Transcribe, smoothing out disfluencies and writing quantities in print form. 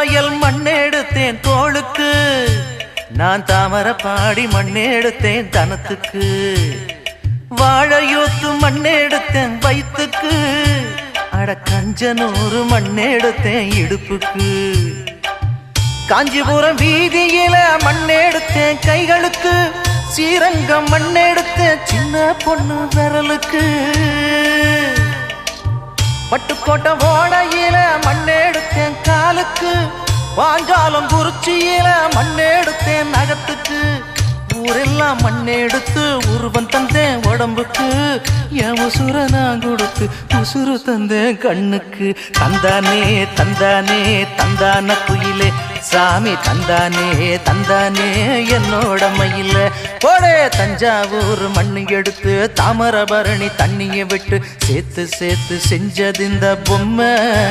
வயல் மண்ணெடுத்தேன் தோளுக்கு, நான் தாமரை பாடி மண்ணெடுத்தேன் தனத்துக்கு. வாழையூத்து மண்ணெடுத்தேன் வயிற்றுக்கு, அட கஞ்சனூறு மண்ணெடுத்தேன் இடுப்புக்கு. காஞ்சிபுரம் வீதியில மண்ணெடுத்தேன் கைகளுக்கு, ஸ்ரீரங்கம் மண்ணெடுத்தேன் சின்ன பொண்ணு விரலுக்கு. பட்டுக்கோட்டை ஓடையில மண்ணெடுத்தேன் காலுக்கு, பாஞ்சாலம் குறிச்சியில மண்ணெடுத்தேன் நகத்துக்கு. ஊரெல்லாம் மண்ணெடுத்து உருவம் தந்தேன் உடம்புக்கு, என் உசுர நான் கொடுத்து உசுறு தந்தேன் கண்ணுக்கு. தந்தானே தந்தானே தந்தான குயிலே சாமி, தந்தானே தந்தானே என்னோட மயில. போடே தஞ்சாவூர் மண்ணு எடுத்து தாமரபரணி தண்ணியை விட்டு சேர்த்து சேர்த்து செஞ்சது இந்த பொம்மை.